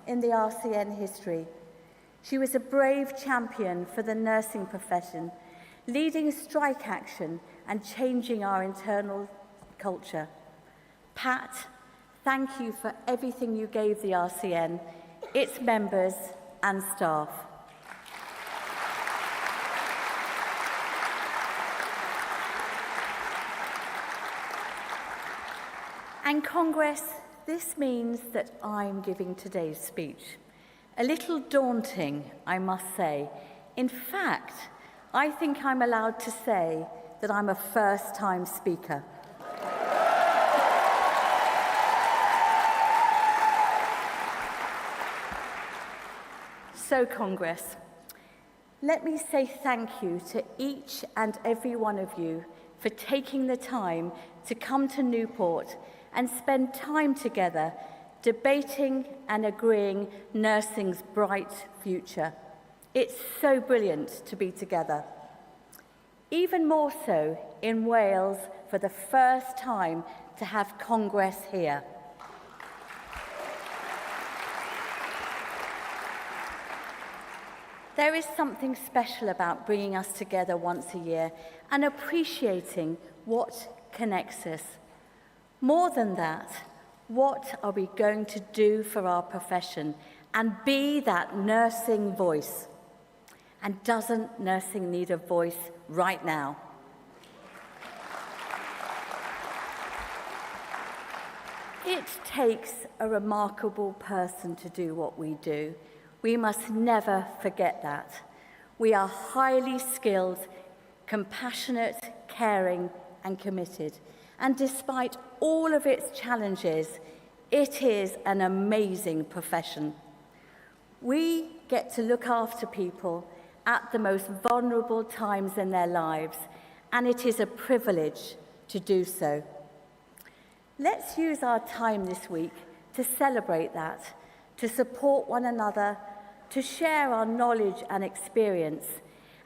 in the RCN history. She was a brave champion for the nursing profession, leading strike action and changing our internal culture. Pat, thank you for everything you gave the RCN, its members and staff. And Congress, this means that I'm giving today's speech. A little daunting, I must say. In fact, I think I'm allowed to say that I'm a first-time speaker. So, Congress, let me say thank you to each and every one of you for taking the time to come to Newport and spend time together debating and agreeing nursing's bright future. It's so brilliant to be together. Even more so in Wales for the first time to have Congress here. There is something special about bringing us together once a year and appreciating what connects us. More than that, what are we going to do for our profession and be that nursing voice? And doesn't nursing need a voice right now? It takes a remarkable person to do what we do. We must never forget that. We are highly skilled, compassionate, caring, and committed. And despite all of its challenges, it is an amazing profession. We get to look after people at the most vulnerable times in their lives, and it is a privilege to do so. Let's use our time this week to celebrate that, to support one another, to share our knowledge and experience,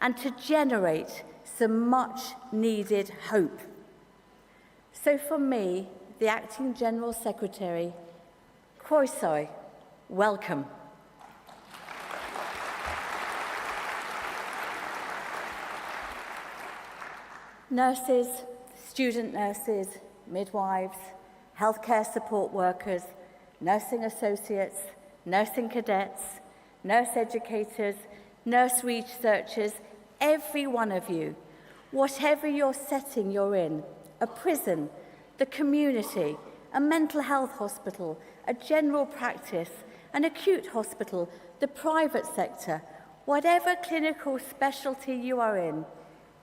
and to generate some much-needed hope. So for me, the Acting General Secretary, Croeso, welcome. Nurses, student nurses, midwives, healthcare support workers, nursing associates, nursing cadets, nurse educators, nurse researchers, every one of you, whatever your setting you're in, a prison, the community, a mental health hospital, a general practice, an acute hospital, the private sector, whatever clinical specialty you are in,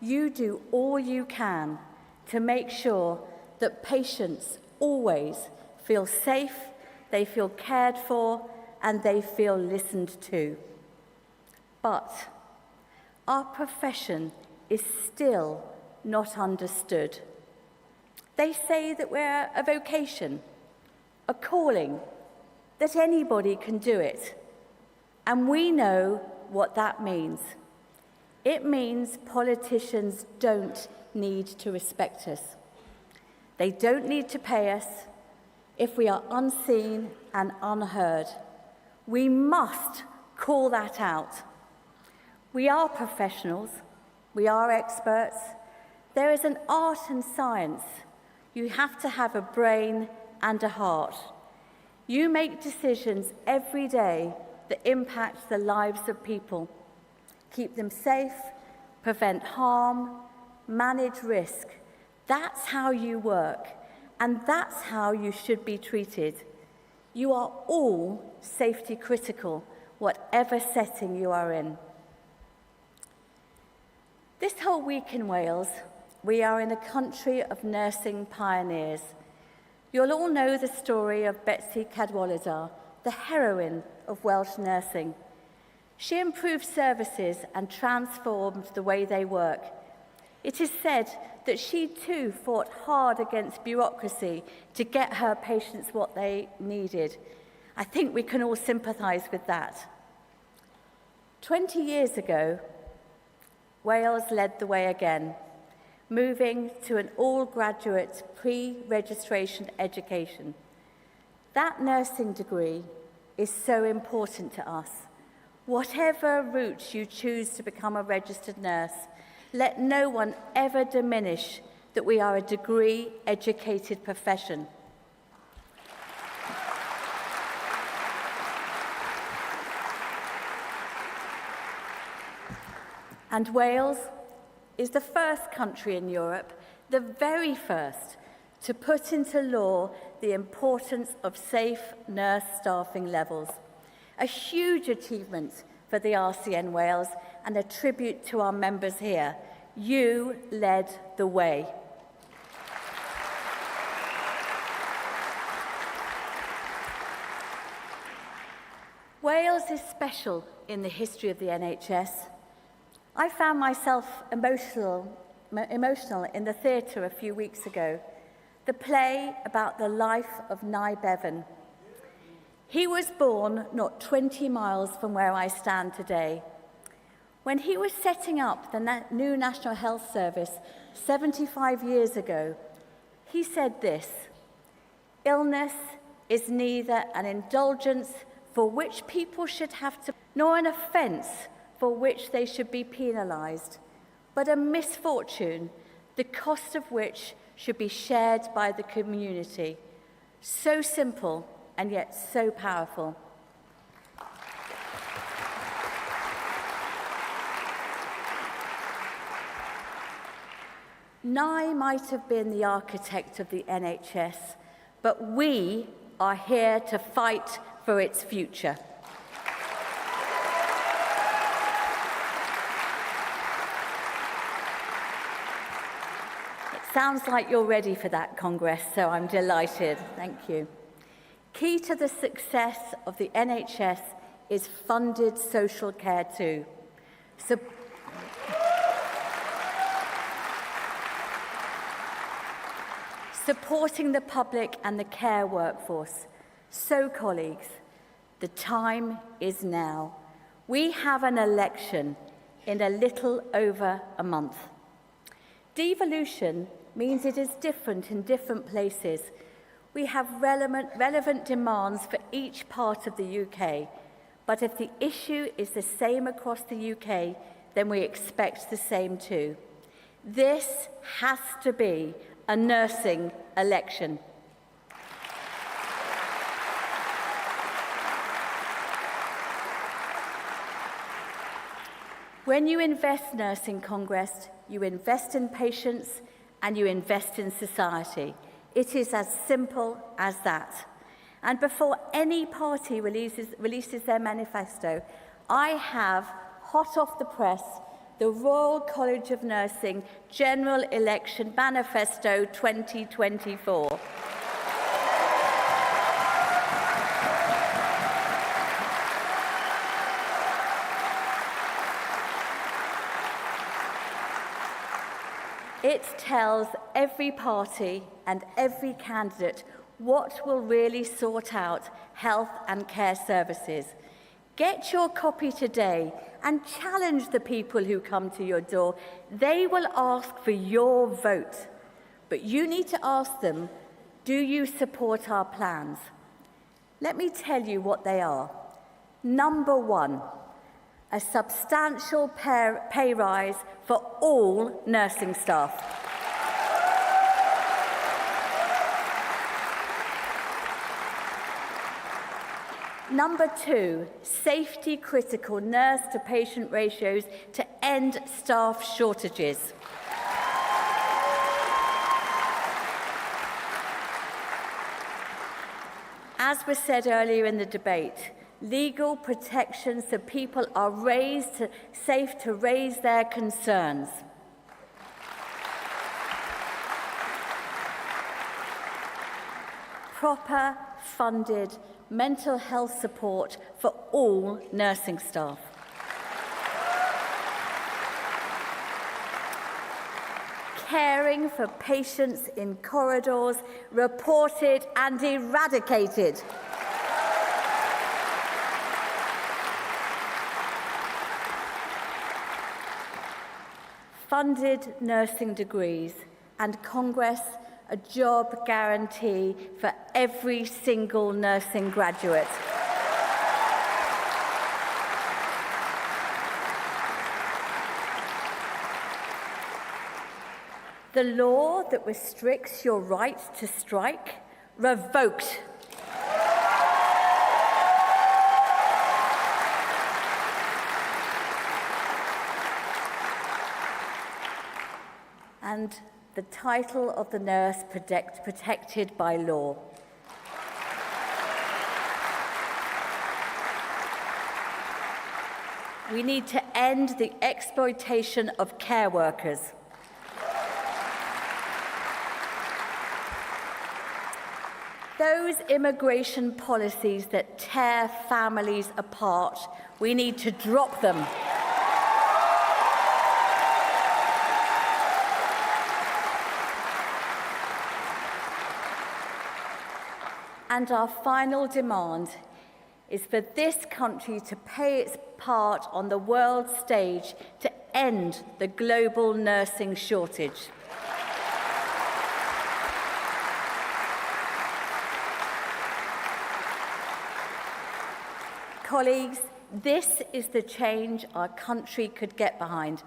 you do all you can to make sure that patients always feel safe, they feel cared for, and they feel listened to. But our profession is still not understood. They say that we're a vocation, a calling, that anybody can do it. And we know what that means. It means politicians don't need to respect us. They don't need to pay us if we are unseen and unheard. We must call that out. We are professionals. We are experts. There is an art and science. You have to have a brain and a heart. You make decisions every day that impact the lives of people. Keep them safe, prevent harm, manage risk. That's how you work, and that's how you should be treated. You are all safety critical, whatever setting you are in. This whole week in Wales, we are in a country of nursing pioneers. You'll all know the story of Betsy Cadwaladr, the heroine of Welsh nursing. She improved services and transformed the way they work. It is said that she too fought hard against bureaucracy to get her patients what they needed. I think we can all sympathise with that. 20 years ago, Wales led the way again, moving to an all-graduate pre-registration education. That nursing degree is so important to us. Whatever route you choose to become a registered nurse, let no one ever diminish that we are a degree-educated profession. And Wales is the first country in Europe, the very first, to put into law the importance of safe nurse staffing levels. A huge achievement for the RCN Wales and a tribute to our members here. You led the way. Wales is special in the history of the NHS. I found myself emotional in the theatre a few weeks ago, the play about the life of Nye Bevan. He was born not 20 miles from where I stand today. When he was setting up the new National Health Service 75 years ago, he said this: "Illness is neither an indulgence for which people should have to, nor an offence for which they should be penalised, but a misfortune, the cost of which should be shared by the community." So simple and yet so powerful. Nye might have been the architect of the NHS, but we are here to fight for its future. Sounds like you're ready for that, Congress, so I'm delighted. Thank you. Key to the success of the NHS is funded social care too. Supporting the public and the care workforce. So, colleagues, the time is now. We have an election in a little over a month. Devolution means it is different in different places. We have relevant demands for each part of the UK, but if the issue is the same across the UK, then we expect the same too. This has to be a nursing election. When you invest nursing, Congress, you invest in patients and you invest in society. It is as simple as that. And before any party releases their manifesto, I have, hot off the press, the Royal College of Nursing General Election Manifesto 2024. It tells every party and every candidate what will really sort out health and care services. Get your copy today and challenge the people who come to your door. They will ask for your vote, but you need to ask them, do you support our plans? Let me tell you what they are. Number one, a substantial pay rise for all nursing staff. Number two, safety-critical nurse-to-patient ratios to end staff shortages. As was said earlier in the debate, legal protection so people are safe to raise their concerns. Proper, funded mental health support for all nursing staff. Caring for patients in corridors, reported and eradicated. Funded nursing degrees, and Congress, a job guarantee for every single nursing graduate. The law that restricts your right to strike, revoked. And the title of the nurse protected by law. We need to end the exploitation of care workers. Those immigration policies that tear families apart, we need to drop them. And our final demand is for this country to play its part on the world stage to end the global nursing shortage. Colleagues, this is the change our country could get behind.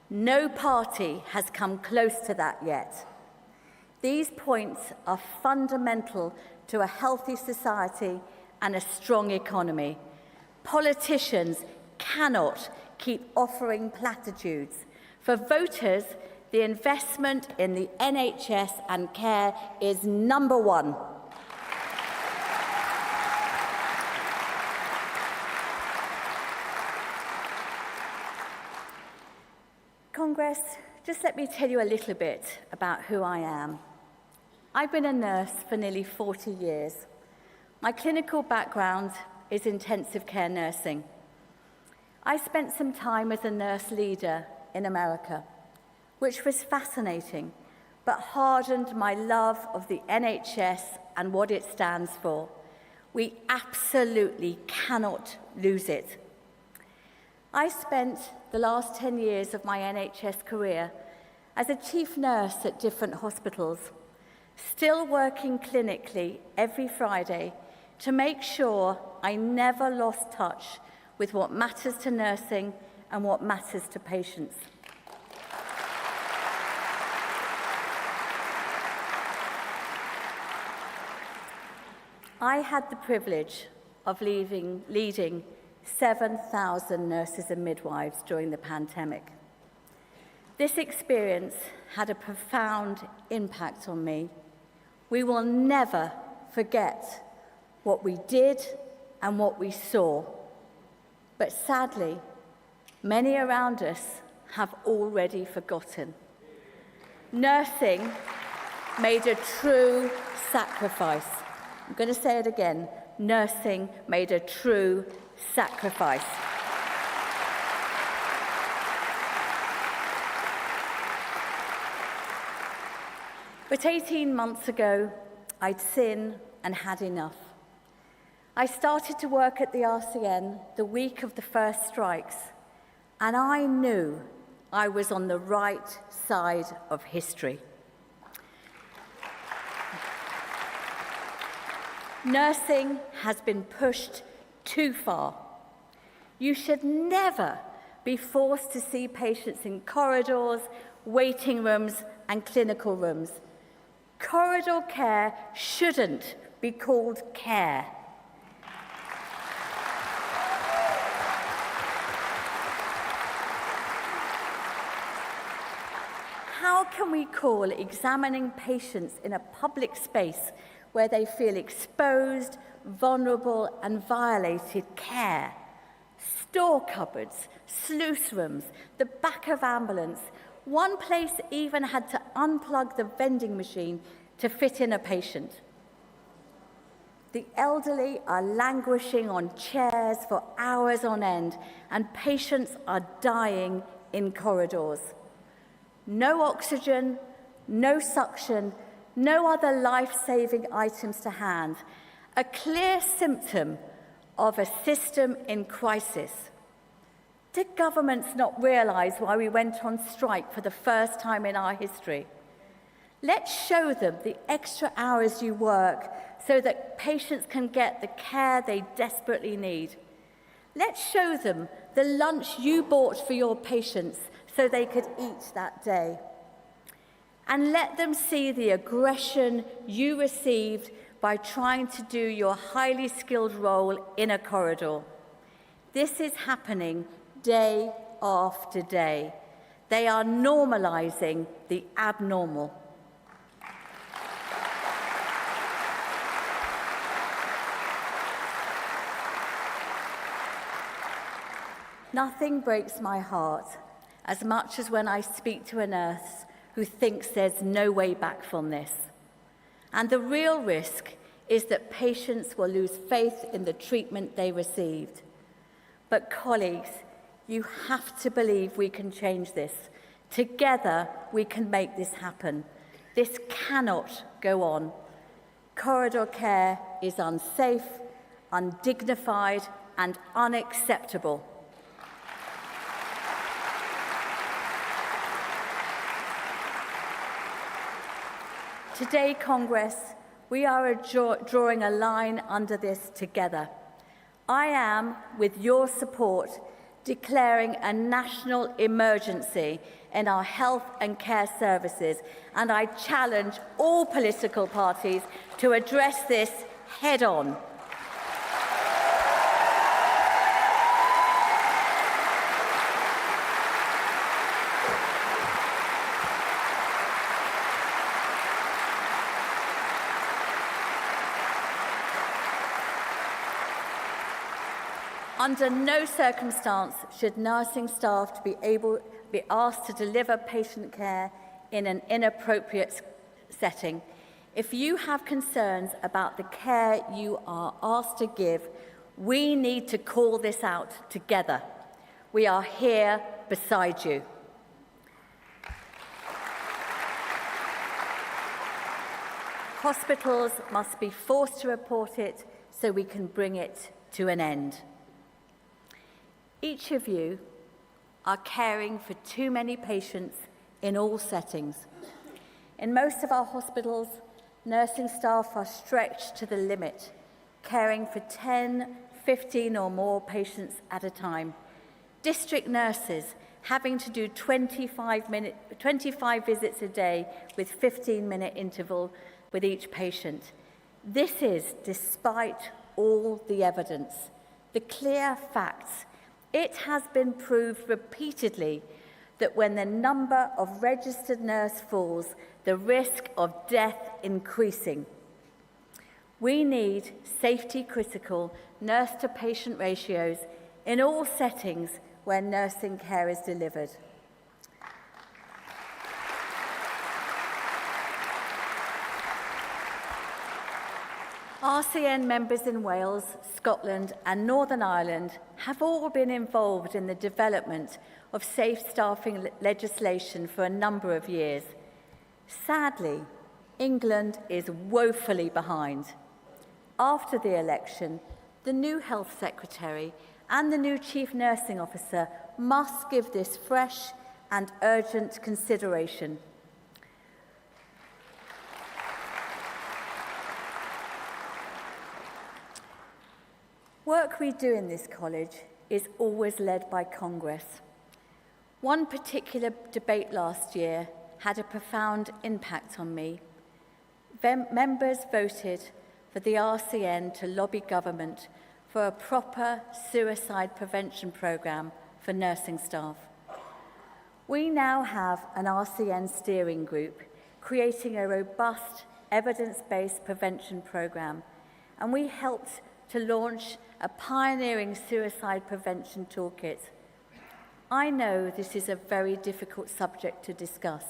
No party has come close to that yet. These points are fundamental to a healthy society and a strong economy. Politicians cannot keep offering platitudes. For voters, the investment in the NHS and care is number one. Congress, just let me tell you a little bit about who I am. I've been a nurse for nearly 40 years. My clinical background is intensive care nursing. I spent some time as a nurse leader in America, which was fascinating, but hardened my love of the NHS and what it stands for. We absolutely cannot lose it. I spent the last 10 years of my NHS career as a chief nurse at different hospitals, still working clinically every Friday to make sure I never lost touch with what matters to nursing and what matters to patients. I had the privilege of leading 7,000 nurses and midwives during the pandemic. This experience had a profound impact on me. We will never forget what we did and what we saw. But sadly, many around us have already forgotten. Nursing made a true sacrifice. I'm going to say it again. Nursing made a true sacrifice. But 18 months ago, I'd seen and had enough. I started to work at the RCN the week of the first strikes, and I knew I was on the right side of history. Nursing has been pushed too far. You should never be forced to see patients in corridors, waiting rooms, and clinical rooms. Corridor care shouldn't be called care. How can we call examining patients in a public space where they feel exposed, vulnerable, and violated care? Store cupboards, sluice rooms, the back of ambulance. One place even had to unplug the vending machine to fit in a patient. The elderly are languishing on chairs for hours on end, and patients are dying in corridors. No oxygen, no suction, no other life-saving items to hand. A clear symptom of a system in crisis. Did governments not realise why we went on strike for the first time in our history? Let's show them the extra hours you work so that patients can get the care they desperately need. Let's show them the lunch you bought for your patients so they could eat that day. And let them see the aggression you received by trying to do your highly skilled role in a corridor. This is happening day after day. They are normalizing the abnormal. Nothing breaks my heart as much as when I speak to a nurse who thinks there's no way back from this. And the real risk is that patients will lose faith in the treatment they received. But colleagues, you have to believe we can change this. Together, we can make this happen. This cannot go on. Corridor care is unsafe, undignified, and unacceptable. Today, Congress, we are drawing a line under this together. I am, with your support, declaring a national emergency in our health and care services, and I challenge all political parties to address this head-on. Under no circumstance should nursing staff be asked to deliver patient care in an inappropriate setting. If you have concerns about the care you are asked to give, we need to call this out together. We are here beside you. Hospitals must be forced to report it so we can bring it to an end. Each of you are caring for too many patients in all settings. In most of our hospitals, nursing staff are stretched to the limit, caring for 10, 15 or more patients at a time. District nurses having to do 25 visits a day with 15-minute interval with each patient. This is despite all the evidence, the clear facts. It has been proved repeatedly that when the number of registered nurse falls, the risk of death increasing. We need safety-critical nurse-to-patient ratios in all settings where nursing care is delivered. RCN members in Wales, Scotland and Northern Ireland have all been involved in the development of safe staffing legislation for a number of years. Sadly, England is woefully behind. After the election, the new Health Secretary and the new Chief Nursing Officer must give this fresh and urgent consideration. Work we do in this college is always led by Congress. One particular debate last year had a profound impact on me. Members voted for the RCN to lobby government for a proper suicide prevention programme for nursing staff. We now have an RCN steering group creating a robust evidence-based prevention programme, and we helped to launch a pioneering suicide prevention toolkit. I know this is a very difficult subject to discuss,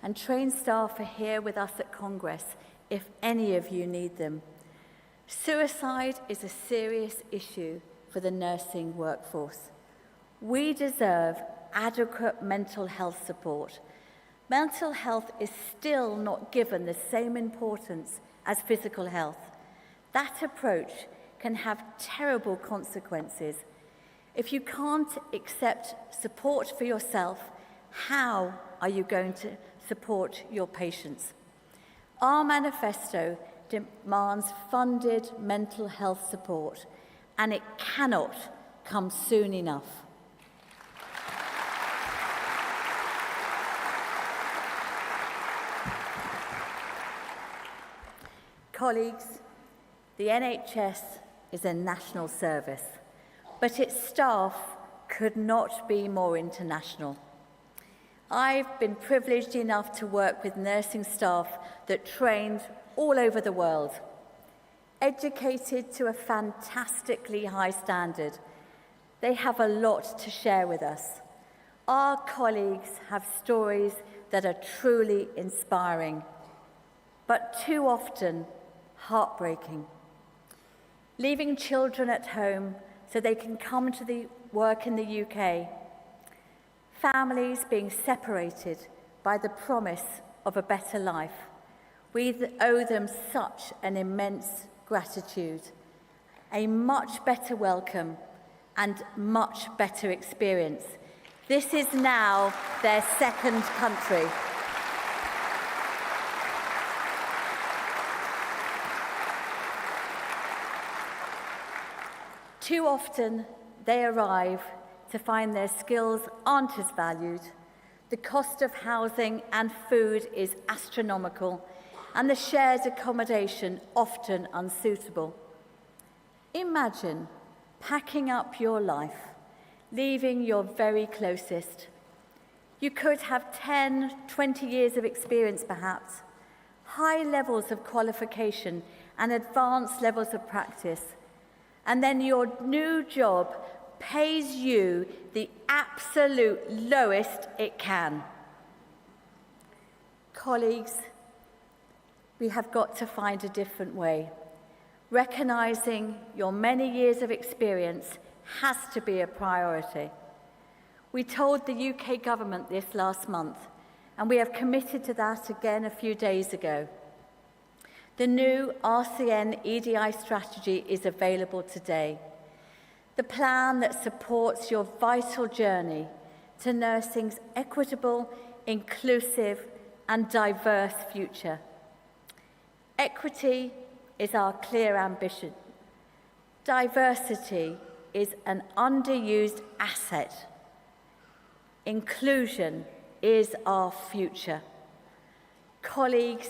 and trained staff are here with us at Congress if any of you need them. Suicide is a serious issue for the nursing workforce. We deserve adequate mental health support. Mental health is still not given the same importance as physical health. That approach can have terrible consequences. If you can't accept support for yourself, how are you going to support your patients? Our manifesto demands funded mental health support, and it cannot come soon enough. Colleagues, the NHS is a national service, but its staff could not be more international. I've been privileged enough to work with nursing staff that trained all over the world, educated to a fantastically high standard. They have a lot to share with us. Our colleagues have stories that are truly inspiring, but too often heartbreaking. Leaving children at home so they can come to the work in the UK, families being separated by the promise of a better life. We owe them such an immense gratitude, a much better welcome and much better experience. This is now their second country. Too often, they arrive to find their skills aren't as valued, the cost of housing and food is astronomical, and the shared accommodation often unsuitable. Imagine packing up your life, leaving your very closest. You could have 10, 20 years of experience perhaps, high levels of qualification and advanced levels of practice, and then your new job pays you the absolute lowest it can. Colleagues, we have got to find a different way. Recognizing your many years of experience has to be a priority. We told the UK government this last month, and we have committed to that again a few days ago. The new RCN EDI strategy is available today. The plan that supports your vital journey to nursing's equitable, inclusive, and diverse future. Equity is our clear ambition. Diversity is an underused asset. Inclusion is our future. Colleagues,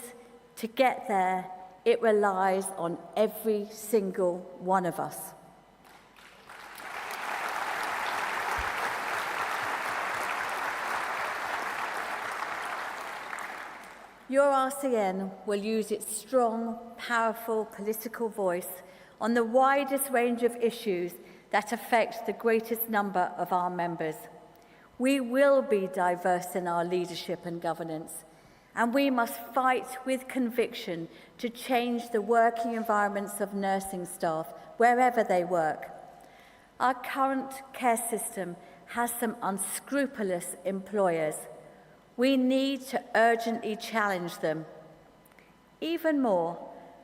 to get there, it relies on every single one of us. Your RCN will use its strong, powerful political voice on the widest range of issues that affect the greatest number of our members. We will be diverse in our leadership and governance, and we must fight with conviction to change the working environments of nursing staff wherever they work. Our current care system has some unscrupulous employers. We need to urgently challenge them. Even more,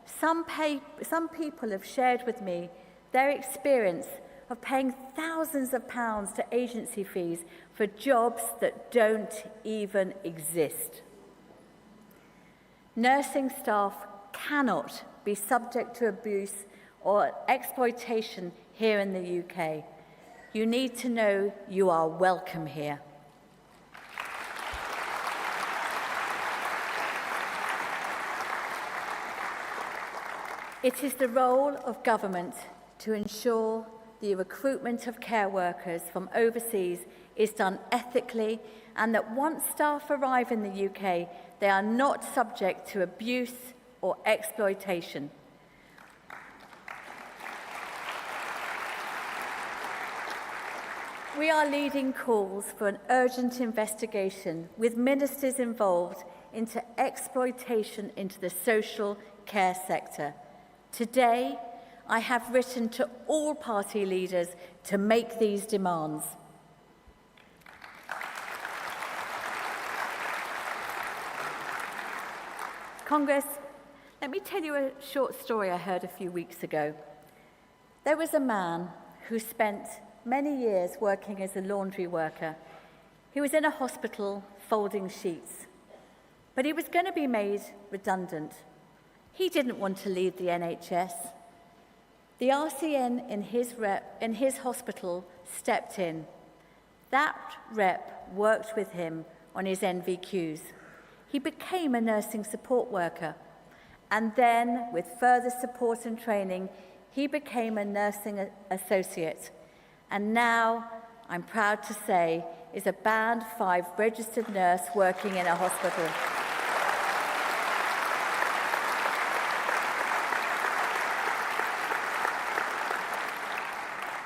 some people have shared with me their experience of paying thousands of pounds to agency fees for jobs that don't even exist. Nursing staff cannot be subject to abuse or exploitation here in the UK. You need to know you are welcome here. It is the role of government to ensure the recruitment of care workers from overseas is done ethically, and that once staff arrive in the UK, they are not subject to abuse or exploitation. We are leading calls for an urgent investigation with ministers involved into exploitation into the social care sector. Today, I have written to all party leaders to make these demands. Congress, let me tell you a short story I heard a few weeks ago. There was a man who spent many years working as a laundry worker. He was in a hospital folding sheets, but he was going to be made redundant. He didn't want to leave the NHS. The RCN in his hospital stepped in. That rep worked with him on his NVQs. He became a nursing support worker, and then, with further support and training, he became a nursing associate, and now, I'm proud to say, is a Band 5 registered nurse working in a hospital.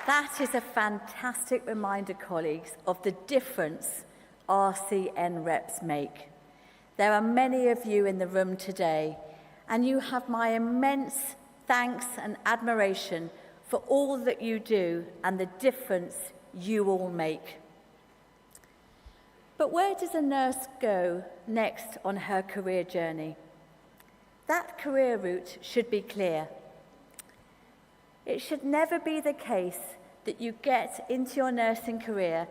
That is a fantastic reminder, colleagues, of the difference RCN reps make. There are many of you in the room today, and you have my immense thanks and admiration for all that you do and the difference you all make. But where does a nurse go next on her career journey? That career route should be clear. It should never be the case that you get into your nursing career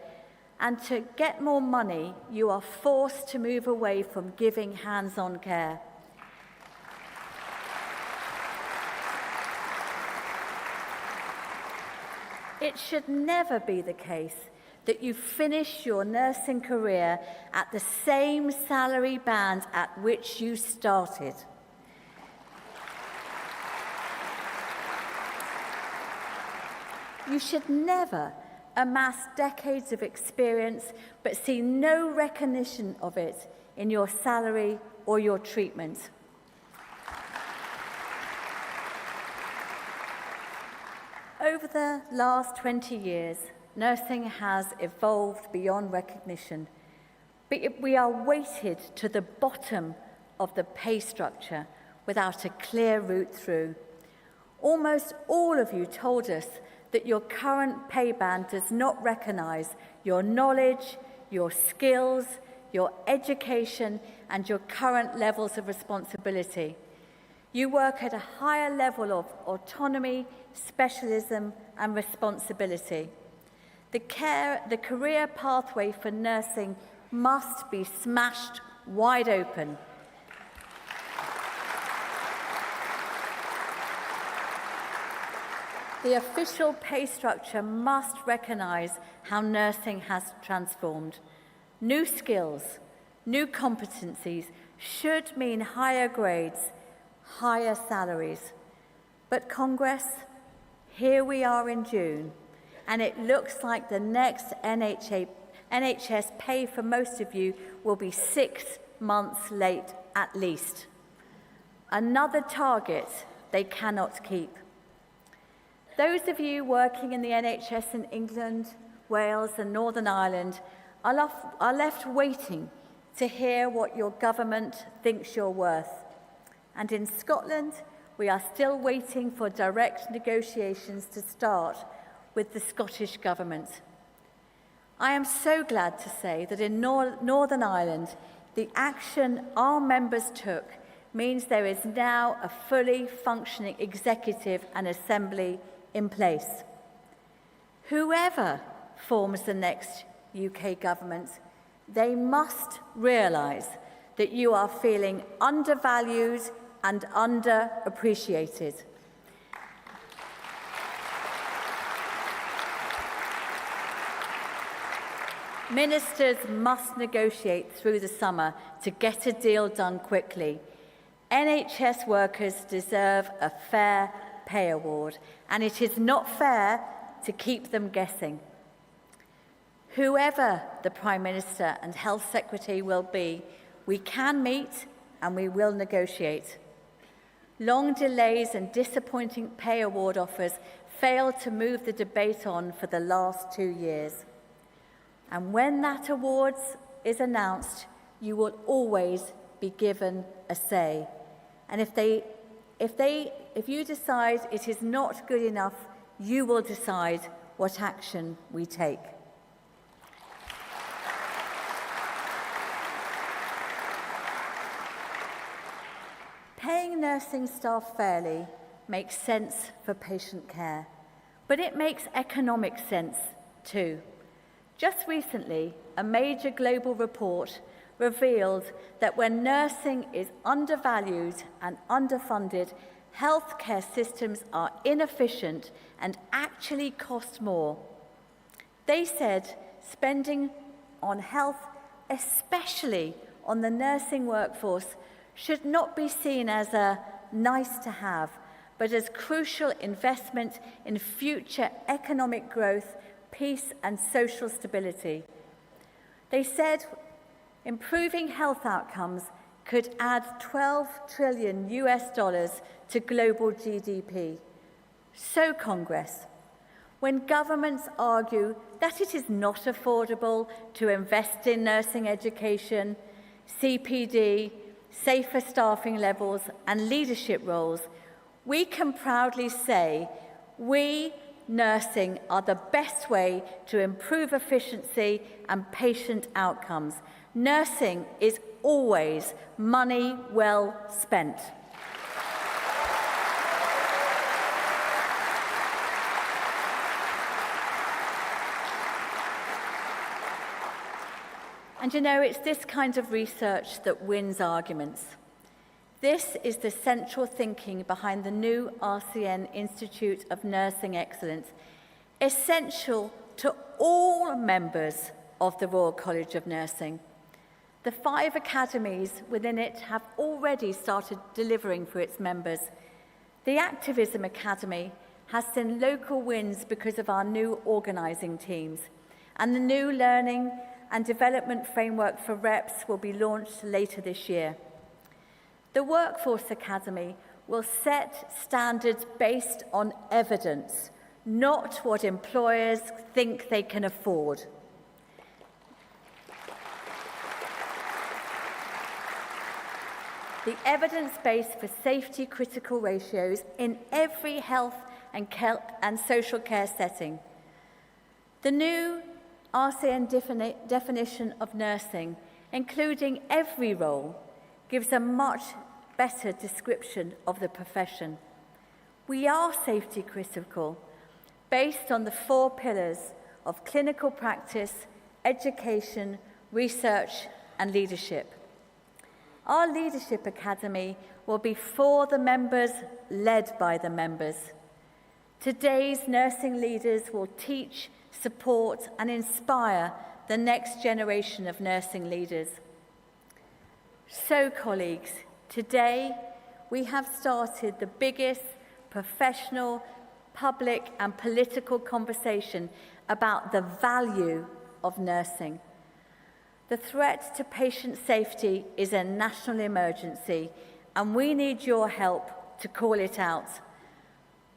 and to get more money, you are forced to move away from giving hands-on care. It should never be the case that you finish your nursing career at the same salary band at which you started. You should never amass decades of experience but see no recognition of it in your salary or your treatment. Over the last 20 years, nursing has evolved beyond recognition, but we are weighted to the bottom of the pay structure without a clear route through. Almost all of you told us that your current pay band does not recognise your knowledge, your skills, your education, and your current levels of responsibility. You work at a higher level of autonomy, specialism, and responsibility. The career pathway for nursing must be smashed wide open. The official pay structure must recognise how nursing has transformed. New skills, new competencies should mean higher grades, higher salaries. But Congress, here we are in June, and it looks like the next NHS pay for most of you will be 6 months late at least. Another target they cannot keep. Those of you working in the NHS in England, Wales and Northern Ireland are left waiting to hear what your government thinks you're worth. And in Scotland, we are still waiting for direct negotiations to start with the Scottish Government. I am so glad to say that in Northern Ireland, the action our members took means there is now a fully functioning executive and assembly in place. Whoever forms the next UK government, they must realise that you are feeling undervalued and underappreciated. Ministers must negotiate through the summer to get a deal done quickly. NHS workers deserve a fair pay award, and it is not fair to keep them guessing. Whoever the Prime Minister and Health Secretary will be, we can meet and we will negotiate. Long delays and disappointing pay award offers failed to move the debate on for the last 2 years. And when that award is announced, you will always be given a say. And if you decide it is not good enough, you will decide what action we take. Paying nursing staff fairly makes sense for patient care, but it makes economic sense too. Just recently, a major global report revealed that when nursing is undervalued and underfunded, healthcare systems are inefficient and actually cost more. They said spending on health, especially on the nursing workforce, should not be seen as a nice to have, but as crucial investment in future economic growth, peace and social stability. They said improving health outcomes could add $12 trillion to global GDP. So, Congress, when governments argue that it is not affordable to invest in nursing education, CPD, safer staffing levels, and leadership roles, we can proudly say we, nursing, are the best way to improve efficiency and patient outcomes. Nursing is always money well spent. And you know, it's this kind of research that wins arguments. This is the central thinking behind the new RCN Institute of Nursing Excellence, essential to all members of the Royal College of Nursing. The 5 academies within it have already started delivering for its members. The Activism Academy has seen local wins because of our new organising teams, and the new learning and development framework for reps will be launched later this year. The Workforce Academy will set standards based on evidence, not what employers think they can afford. The evidence base for safety critical ratios in every health and social care setting. The new RCN definition of nursing, including every role, gives a much better description of the profession. We are safety critical, based on the 4 pillars of clinical practice, education, research, and leadership. Our Leadership Academy will be for the members, led by the members. Today's nursing leaders will teach, support, and inspire the next generation of nursing leaders. So, colleagues, today we have started the biggest professional, public, and political conversation about the value of nursing. The threat to patient safety is a national emergency, and we need your help to call it out.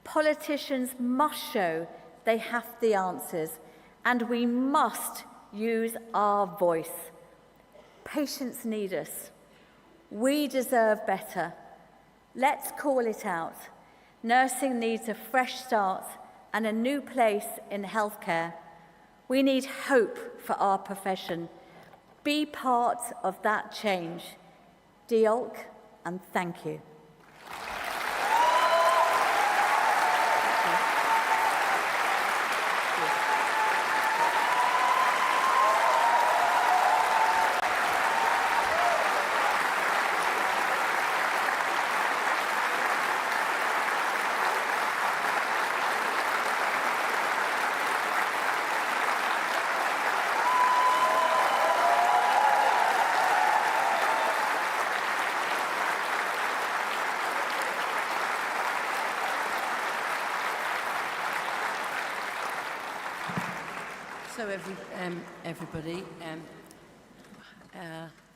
Politicians must show they have the answers, and we must use our voice. Patients need us. We deserve better. Let's call it out. Nursing needs a fresh start and a new place in healthcare. We need hope for our profession. Be part of that change. Diolch and thank you. So everybody,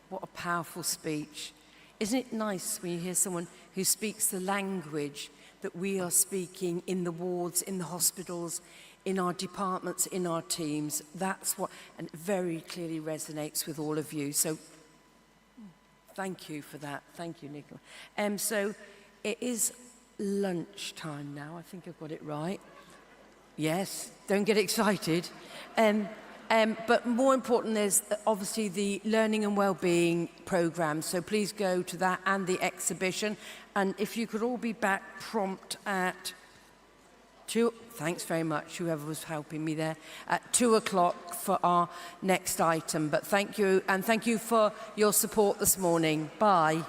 what a powerful speech. Isn't it nice when you hear someone who speaks the language that we are speaking in the wards, in the hospitals, in our departments, in our teams? That's what, and it very clearly resonates with all of you. So thank you for that. Thank you, Nicola. So it is lunchtime now. I think I've got it right. Yes, don't get excited. But more important is obviously the Learning and Wellbeing programme. So please go to that and the exhibition. And if you could all be back prompt at 2, thanks very much, whoever was helping me there, at 2 o'clock for our next item. But thank you, and thank you for your support this morning. Bye.